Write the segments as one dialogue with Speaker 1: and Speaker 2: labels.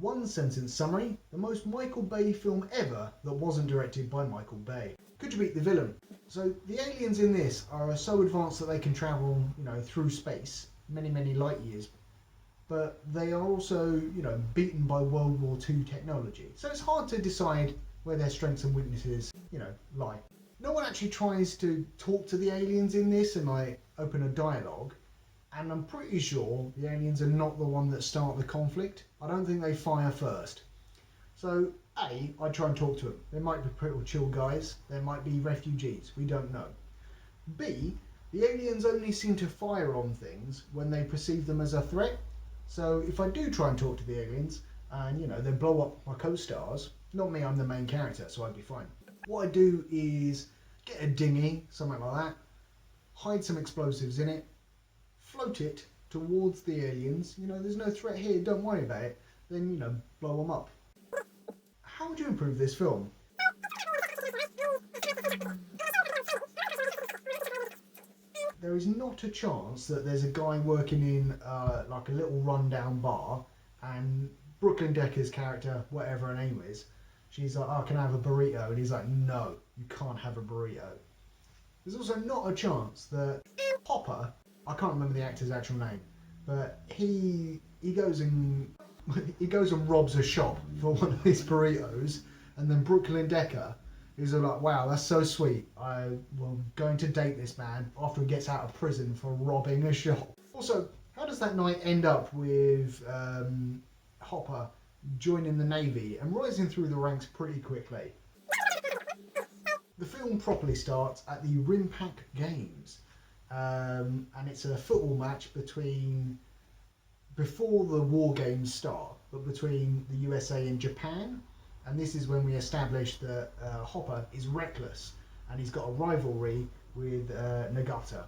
Speaker 1: One sentence summary: the most Michael Bay film ever that wasn't directed by Michael Bay. Could you beat the villain? So the aliens in this are so advanced that they can travel, through space, many light years. But they are also, beaten by World War II technology. So it's hard to decide where their strengths and weaknesses, lie. No one actually tries to talk to the aliens in this and open a dialogue. And I'm pretty sure the aliens are not the one that start the conflict. I don't think they fire first. So, A, I try and talk to them. They might be pretty chill guys. They might be refugees. We don't know. B, the aliens only seem to fire on things when they perceive them as a threat. So if I do try and talk to the aliens and, they blow up my co-stars, not me, I'm the main character, so I'd be fine. What I do is get a dinghy, something like that, hide some explosives in it, float it towards the aliens. There's no threat here, don't worry about it. Then, blow them up. How would you improve this film? There is not a chance that there's a guy working in a little rundown bar and Brooklyn Decker's character, whatever her name is, she's like, oh, can I have a burrito? And he's like, no, you can't have a burrito. There's also not a chance that Hopper, I can't remember the actor's actual name, but he goes and robs a shop for one of his burritos, and then Brooklyn Decker is like, wow, that's so sweet. I'm going to date this man after he gets out of prison for robbing a shop. Also, how does that night end up with Hopper joining the Navy and rising through the ranks pretty quickly? The film properly starts at the Rimpak Games. And it's a football match before the war games start, but between the USA and Japan. And this is when we establish that Hopper is reckless and he's got a rivalry with Nagata.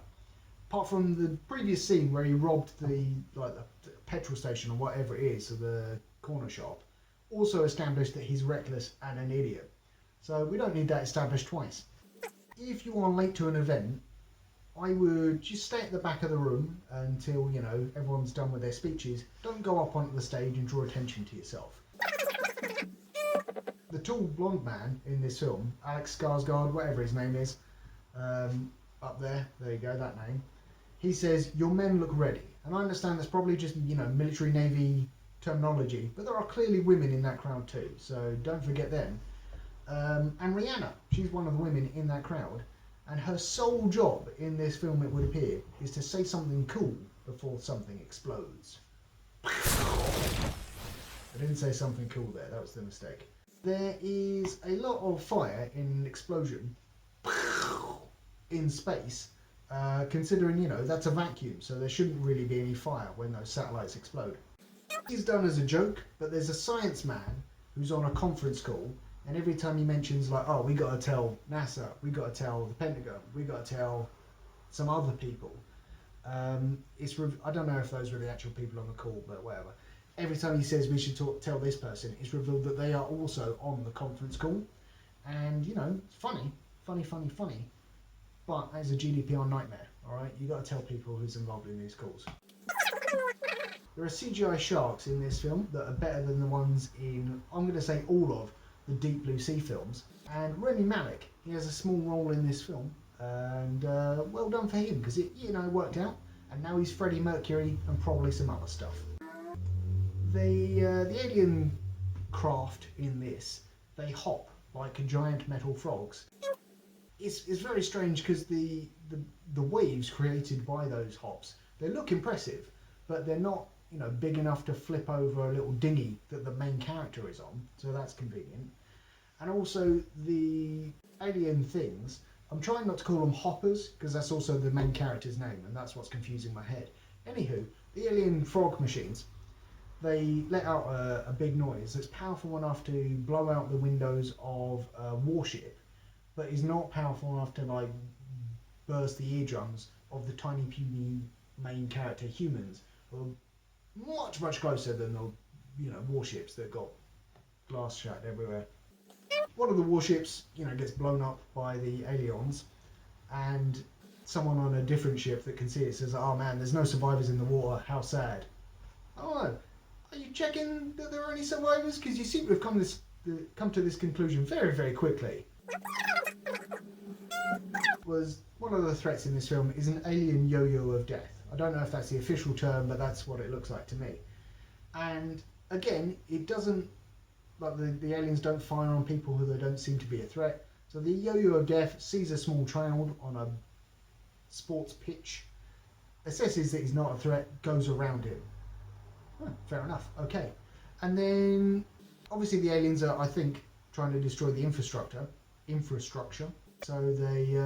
Speaker 1: Apart from the previous scene where he robbed the petrol station or whatever it is, so the corner shop, also established that he's reckless and an idiot. So we don't need that established twice. If you are late to an event, I would just stay at the back of the room until, everyone's done with their speeches. Don't go up onto the stage and draw attention to yourself. The tall blonde man in this film, Alex Skarsgård, whatever his name is, up there you go, that name, he says, your men look ready. And I understand that's probably just, military navy terminology, but there are clearly women in that crowd too, so don't forget them. And Rihanna, she's one of the women in that crowd. And her sole job in this film, it would appear, is to say something cool before something explodes. I didn't say something cool there, that was the mistake. There is a lot of fire in an explosion in space, considering, that's a vacuum, so there shouldn't really be any fire when those satellites explode. It's done as a joke, but there's a science man who's on a conference call, and every time he mentions we got to tell NASA, we got to tell the Pentagon, we got to tell some other people. I don't know if those were the actual people on the call, but whatever. Every time he says we should tell this person, it's revealed that they are also on the conference call. And, funny. But as a GDPR nightmare, alright? You got to tell people who's involved in these calls. There are CGI sharks in this film that are better than the ones in, I'm going to say, all of the Deep Blue Sea films. And Rami Malek, he has a small role in this film, and well done for him, because it worked out, and now he's Freddie Mercury and probably some other stuff. The alien craft in this, they hop like giant metal frogs. It's very strange because the waves created by those hops, they look impressive, but they're not big enough to flip over a little dinghy that the main character is on, so that's convenient. And also the alien things, I'm trying not to call them hoppers, because that's also the main character's name, and that's what's confusing my head. Anywho, the alien frog machines, they let out a big noise that's powerful enough to blow out the windows of a warship, but is not powerful enough to burst the eardrums of the tiny puny main character humans, who are much closer than the warships that got glass shattered everywhere. One of the warships gets blown up by the aliens, and someone on a different ship that can see it says, oh man, there's no survivors in the water, how sad. Oh no, are you checking that there are any survivors? Because you seem to have come to this conclusion very, very quickly. Was one of the threats in this film is an alien yo-yo of death. I don't know if that's the official term, but that's what it looks like to me. And again, it doesn't, like the aliens don't fire on people who they don't seem to be a threat. So the yo-yo of death sees a small child on a sports pitch, assesses that he's not a threat, goes around him. Fair enough, okay. And then, obviously the aliens are, I think, trying to destroy the infrastructure. So they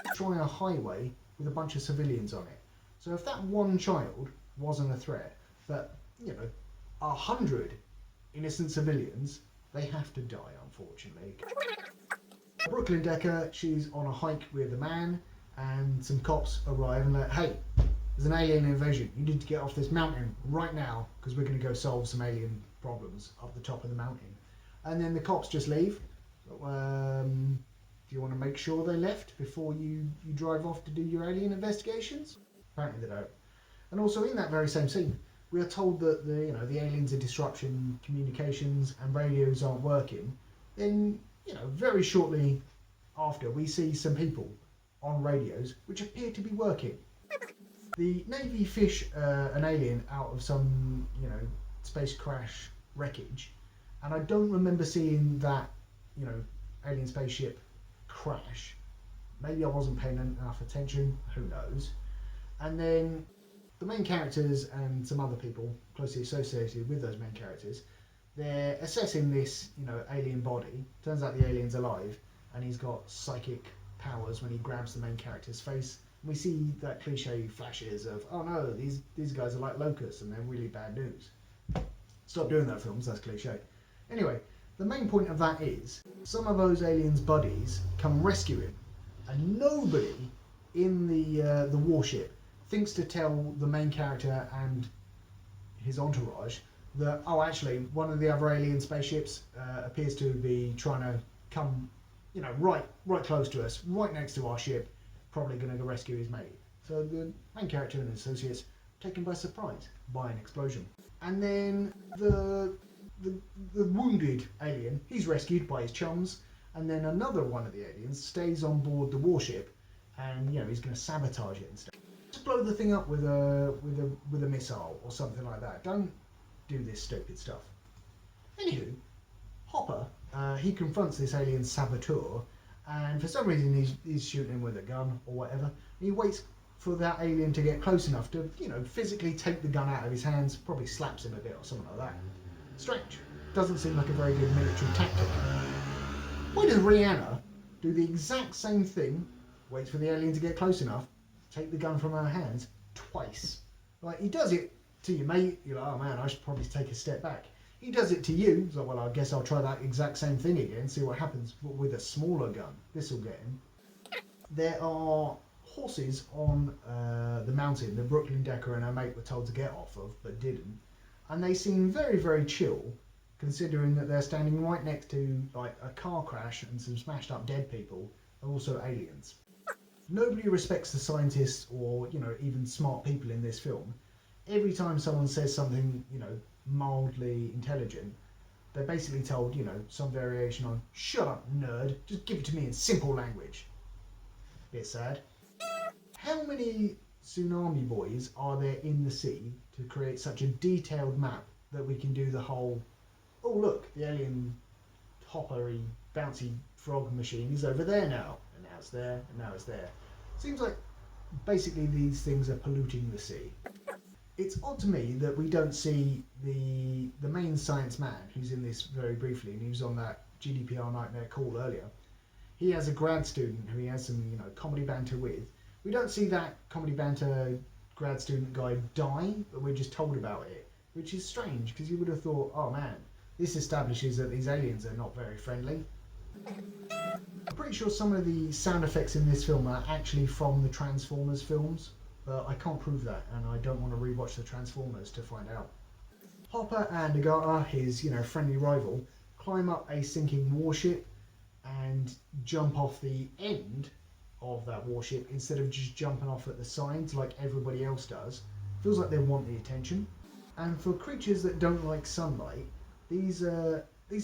Speaker 1: destroy a highway with a bunch of civilians on it. So if that one child wasn't a threat, but, 100 innocent civilians, they have to die, unfortunately. Brooklyn Decker, she's on a hike with a man, and some cops arrive and like, hey, there's an alien invasion. You need to get off this mountain right now, because we're going to go solve some alien problems up the top of the mountain. And then the cops just leave. Do you want to make sure they left before you drive off to do your alien investigations? Apparently they don't. And also in that very same scene, we are told that the aliens are disrupting communications and radios aren't working. Then, very shortly after, we see some people on radios which appear to be working. The Navy fish an alien out of some, space crash wreckage, and I don't remember seeing that, alien spaceship crash. Maybe I wasn't paying enough attention, who knows. And then the main characters and some other people closely associated with those main characters, they're assessing this, alien body. Turns out the alien's alive, and he's got psychic powers when he grabs the main character's face. And we see that cliche flashes of, oh no, these guys are like locusts and they're really bad news. Stop doing that, films, that's cliche. Anyway, the main point of that is, some of those aliens' buddies come rescue him, and nobody in the warship thinks to tell the main character and his entourage that, oh, actually, one of the other alien spaceships appears to be trying to come, right close to us, right next to our ship, probably going to go rescue his mate. So the main character and his associates are taken by surprise by an explosion. And then the wounded alien, he's rescued by his chums, and then another one of the aliens stays on board the warship, and he's going to sabotage it and stuff. Just blow the thing up with a missile or something like that. Don't do this stupid stuff. Anywho, Hopper, he confronts this alien saboteur, and for some reason he's shooting him with a gun or whatever. He waits for that alien to get close enough to, physically take the gun out of his hands, probably slaps him a bit or something like that. Strange. Doesn't seem like a very good military tactic. Why does Rihanna do the exact same thing, waits for the alien to get close enough, take the gun from her hands twice? Like, he does it to your mate, you're like, oh man, I should probably take a step back. He does it to you, he's like, well, I guess I'll try that exact same thing again, see what happens, but with a smaller gun. This'll get him. There are horses on the mountain that Brooklyn Decker and her mate were told to get off of, but didn't. And they seem very, very chill, considering that they're standing right next to like a car crash and some smashed up dead people, and also aliens. Nobody respects the scientists or, even smart people in this film. Every time someone says something, mildly intelligent, they're basically told, some variation on, shut up, nerd, just give it to me in simple language. Bit sad. How many tsunami boys are there in the sea to create such a detailed map that we can do the whole, oh look, the alien hoppery bouncy frog machine is over there now, and now it's there, and now it's there. Seems like basically these things are polluting the sea. It's odd to me that we don't see the main science man, who's in this very briefly, and he was on that GDPR Nightmare call earlier. He has a grad student who he has some, comedy banter with. We don't see that comedy banter grad student guy die, but we're just told about it, which is strange, because you would have thought, oh man, this establishes that these aliens are not very friendly. I'm pretty sure some of the sound effects in this film are actually from the Transformers films, but I can't prove that, and I don't want to rewatch the Transformers to find out. Hopper and Agatha, his, friendly rival, climb up a sinking warship and jump off the end of that warship instead of just jumping off at the sides like everybody else does. Feels like they want the attention. And for creatures that don't like sunlight, these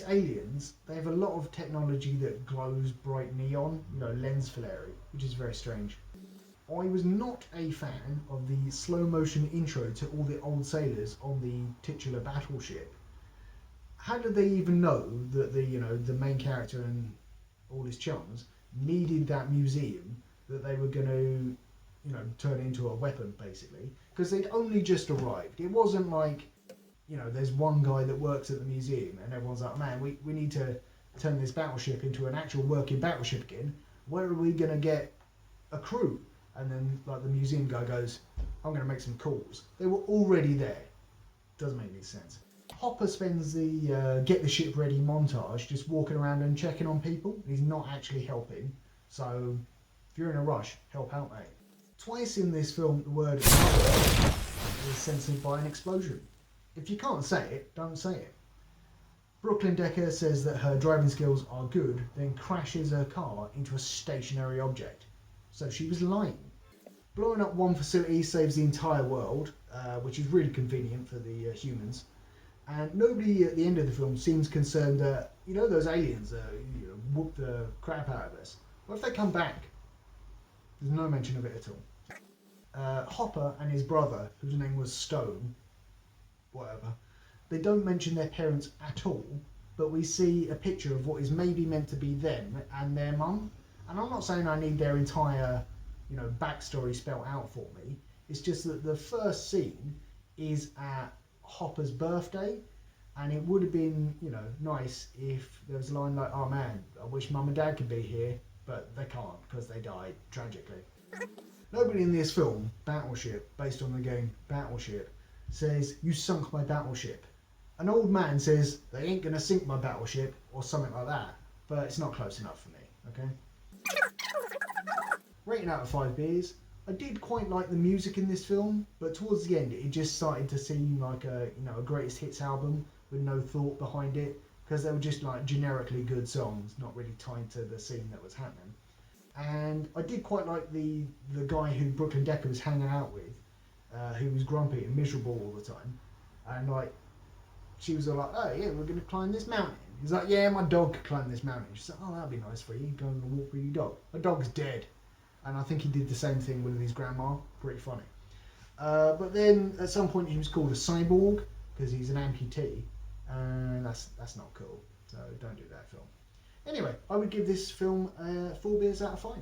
Speaker 1: aliens, they have a lot of technology that glows bright neon, lens flaring, which is very strange. I was not a fan of the slow motion intro to all the old sailors on the titular battleship. How did they even know that the main character and all his chums needed that museum that they were going to turn into a weapon, basically? Because they'd only just arrived. It wasn't like, there's one guy that works at the museum and everyone's like, man, we need to turn this battleship into an actual working battleship again. Where are we going to get a crew? And then like the museum guy goes, I'm going to make some calls. They were already there. Doesn't make any sense. Hopper spends the get the ship ready montage just walking around and checking on people. He's not actually helping. So if you're in a rush, help out, mate. Twice in this film, the word mother is censored by an explosion. If you can't say it, don't say it. Brooklyn Decker says that her driving skills are good, then crashes her car into a stationary object. So she was lying. Blowing up one facility saves the entire world, which is really convenient for the humans. And nobody at the end of the film seems concerned that, those aliens whoop the crap out of us. What if they come back? There's no mention of it at all. Hopper and his brother, whose name was Stone, whatever, they don't mention their parents at all, but we see a picture of what is maybe meant to be them and their mum. And I'm not saying I need their entire, backstory spelled out for me. It's just that the first scene is at Hopper's birthday, and it would have been, nice if there was a line like, oh man, I wish mum and dad could be here, but they can't because they died tragically. Nobody in this film, Battleship, based on the game Battleship, says, you sunk my battleship. An old man says, they ain't gonna sink my battleship, or something like that, but it's not close enough for me, okay? Rating out of 5 beers. I did quite like the music in this film, but towards the end it just started to seem like a greatest hits album with no thought behind it, because they were just like generically good songs, not really tied to the scene that was happening. And I did quite like the guy who Brooklyn Decker was hanging out with, who was grumpy and miserable all the time, and like she was all like, oh yeah, we're gonna climb this mountain. He's like, yeah, my dog could climb this mountain. She's like, oh, that'd be nice for you, go on a walk with your dog. My dog's dead. And I think he did the same thing with his grandma. Pretty funny. But then at some point he was called a cyborg because he's an amputee, and that's not cool. So don't do that film. Anyway, I would give this film 4 beers out of 5.